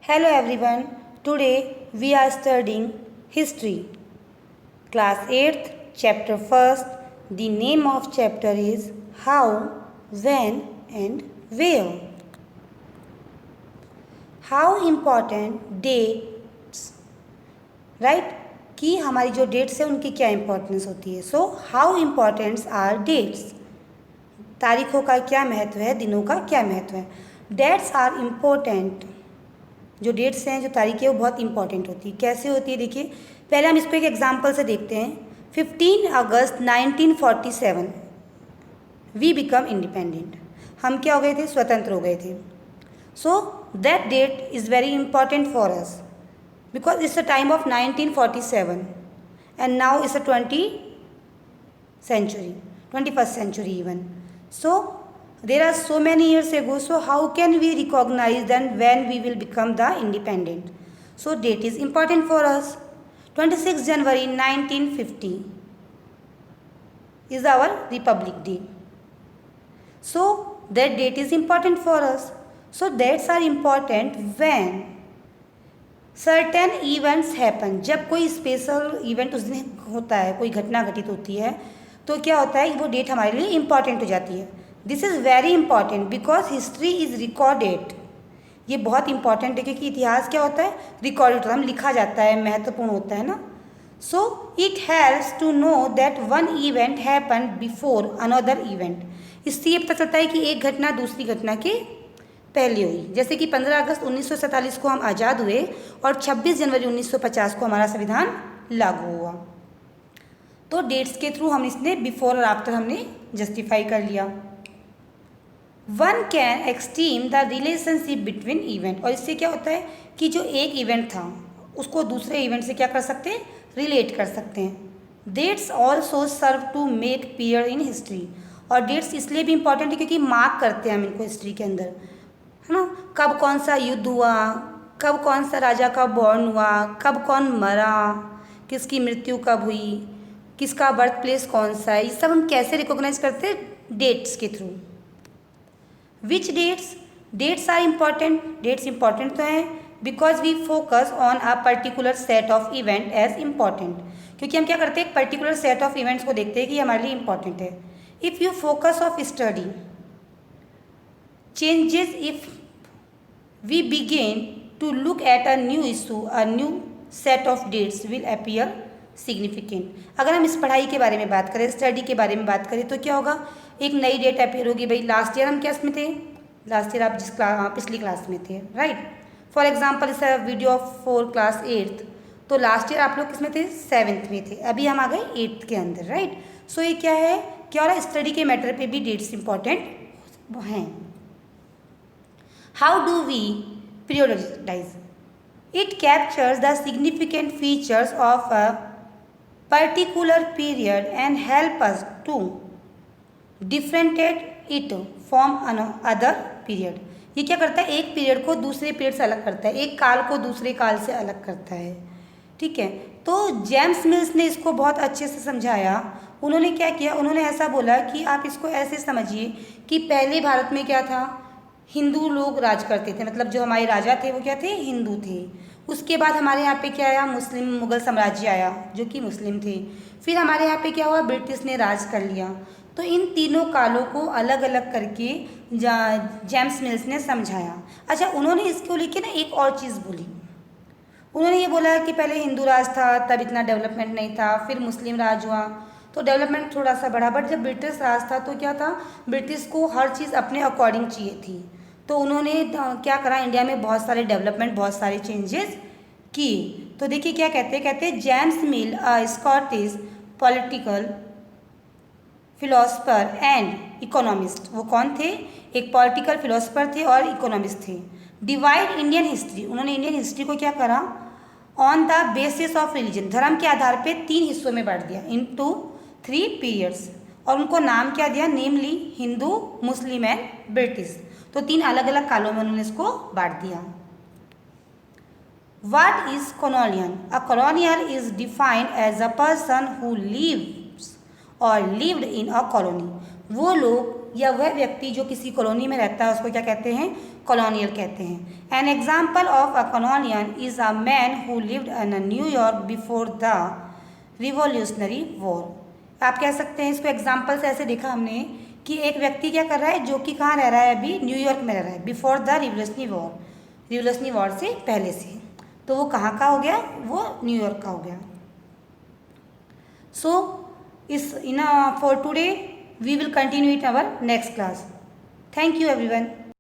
Hello everyone. Today we are studying history. Class 8th, chapter 1st. The name of chapter is How, When and Where. How important dates, right? कि हमारी जो dates है उनकी क्या importance होती है. So how importance are dates. तारीखों का क्या महत्व है, दिनों का क्या महत्व है. Dates are important. जो डेट्स हैं, जो तारीखें हैं, वो बहुत इंपॉर्टेंट होती है. कैसे होती है देखिए. पहले हम इसको एक एग्जांपल से देखते हैं. 15 अगस्त 1947 वी बिकम इंडिपेंडेंट. हम क्या हो गए थे, स्वतंत्र हो गए थे. So that that is very important for us because it's a time of 1947 and now it's a 21st century even. So there are so many years ago, so how can we recognize then when we will become the independent? So date is important for us. 26 January 1950 is our Republic Day. So that date is important for us. So dates are important when certain events happen. जब कोई special event उस दिन होता है, कोई घटना घटित होती है, तो क्या होता है, वो डेट हमारे लिए इम्पॉर्टेंट हो जाती है. This is very important because history is recorded. ये बहुत इंपॉर्टेंट है क्योंकि इतिहास क्या होता है, रिकॉर्डेड, हम लिखा जाता है, महत्वपूर्ण होता है ना. So it helps to know that one event happen before another event. इससे ये पता चलता है कि एक घटना दूसरी घटना के पहले हुई. जैसे कि 15 अगस्त 1947 को हम आज़ाद हुए और 26 जनवरी 1950 को हमारा संविधान लागू हुआ. तो डेट्स के थ्रू हम इसने बिफोर और आफ्टर हमने जस्टिफाई कर लिया. One can esteem the relationship between event. और इससे क्या होता है कि जो एक इवेंट था उसको दूसरे इवेंट से क्या कर सकते हैं, रिलेट कर सकते हैं. Dates also serve to make period in history. और डेट्स इसलिए भी इंपॉर्टेंट है क्योंकि मार्क करते हैं हम इनको हिस्ट्री के अंदर, है ना. कब कौन सा युद्ध हुआ, कब कौन सा राजा का बॉर्न हुआ, कब कौन मरा, किसकी मृत्यु कब हुई, किसका बर्थ प्लेस कौन सा है, ये सब हम कैसे रिकॉग्नाइज करते हैं, डेट्स के through. Which dates. Dates are important. Dates important तो हैं because we focus on a particular set of event as important. क्योंकि हम क्या करते हैं, एक पर्टिकुलर सेट ऑफ इवेंट्स को देखते हैं कि हमारे लिए इंपॉर्टेंट है. If you focus of study changes if we begin to look at a new issue, a new set of dates will appear significant. अगर हम इस पढ़ाई के बारे में बात करें, स्टडी के बारे में बात करें, तो क्या होगा, एक नई डेट अपेयर होगी. भाई लास्ट ईयर हम क्या में थे, लास्ट ईयर आप जिस पिछली क्लास में थे, राइट. फॉर एग्जाम्पल इस video of for class 8th, तो लास्ट ईयर आप लोग किस में थे, 7th में थे. अभी हम आ गए 8th के अंदर, राइट. सो ये क्या है, क्या हो रहा है, स्टडी के मैटर पे भी डेट्स इंपॉर्टेंट हैं. How do we periodize? It captures the significant features of a particular period and help us to differentiate it from another period. ये क्या करता है, एक पीरियड को दूसरे पीरियड से अलग करता है, एक काल को दूसरे काल से अलग करता है. ठीक है. तो जेम्स मिल्स ने इसको बहुत अच्छे से समझाया. उन्होंने क्या किया, उन्होंने ऐसा बोला कि आप इसको ऐसे समझिए कि पहले भारत में क्या था, हिंदू लोग राज करते थे, मतलब जो हमारे राजा थे वो क्या थे, हिंदू थे. उसके बाद हमारे यहाँ पे क्या आया, मुस्लिम मुग़ल साम्राज्य आया जो कि मुस्लिम थे. फिर हमारे यहाँ पे क्या हुआ, ब्रिटिश ने राज कर लिया. तो इन तीनों कालों को अलग अलग करके जेम्स मिल्स ने समझाया. अच्छा, उन्होंने इसको लेके ना एक और चीज़ बोली. उन्होंने ये बोला कि पहले हिंदू राज था तब इतना डेवलपमेंट नहीं था, फिर मुस्लिम राज हुआ तो डेवलपमेंट थोड़ा सा बढ़ा, बट जब ब्रिटिश राज था तो क्या था, ब्रिटिश को हर चीज़ अपने अकॉर्डिंग चाहिए थी. तो उन्होंने क्या करा, इंडिया में बहुत सारे डेवलपमेंट, बहुत सारे चेंजेस किए. तो देखिए क्या कहते हैं, James mill a Scottish political philosopher and economist. वो कौन थे, एक पॉलिटिकल फिलोसफर थे और इकोनॉमिस्ट थे. Divide Indian history. उन्होंने इंडियन हिस्ट्री को क्या करा, on the basis of religion, धर्म के आधार पे 3 हिस्सों में बांट दिया, इनटू 3 पीरियड्स. और उनको नाम क्या दिया, नेमली हिंदू, मुस्लिम एंड ब्रिटिश. तो 3 अलग अलग कालों में उन्होंने इसको बांट दिया. What is colonial? A colonial is defined as a person who lives or lived in a colony. वो लोग या वह व्यक्ति जो किसी कॉलोनी में रहता है उसको क्या कहते हैं? कॉलोनियल कहते हैं। An example of a colonian is a man who lived in New York before the revolutionary war. आप कह सकते हैं, इसको एग्जाम्पल से ऐसे देखा हमने कि एक व्यक्ति क्या कर रहा है, जो कि कहाँ रह रहा है, अभी न्यूयॉर्क में रह रहा है, बिफोर द रिवॉल्यूशनरी वॉर से पहले से। तो वो कहाँ का हो गया? वो न्यूयॉर्क का हो गया। सो for today we will continue it in our next class. Thank you everyone.